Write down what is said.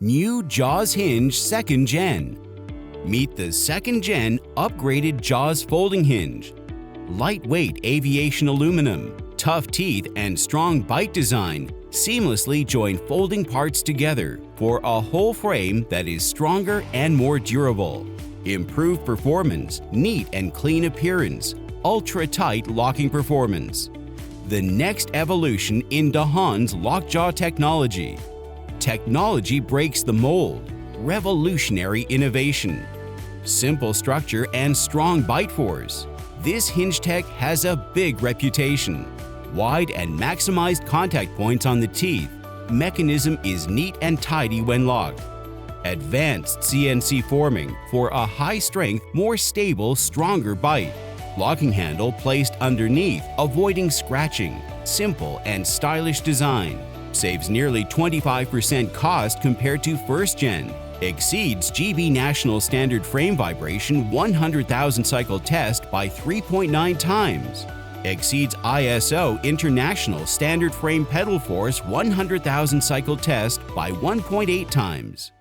New JAWS Hinge 2nd Gen. Meet the 2nd Gen upgraded JAWS folding hinge. Lightweight aviation aluminum, tough teeth and strong bite design seamlessly join folding parts together for a whole frame that is stronger and more durable. Improved performance, neat and clean appearance, ultra-tight locking performance. The next evolution in Dahon's lockjaw technology. Technology breaks the mold. Revolutionary innovation. Simple structure and strong bite force. This hinge tech has a big reputation. Wide and maximized contact points on the teeth. Mechanism is neat and tidy when locked. Advanced CNC forming for a high-strength, more stable, stronger bite. Locking handle placed underneath, avoiding scratching. Simple and stylish design. Saves nearly 25% cost compared to 1st Gen. Exceeds GB National Standard Frame Vibration 100,000 cycle test by 3.9 times. Exceeds ISO International Standard Frame Pedal Force 100,000 cycle test by 1.8 times.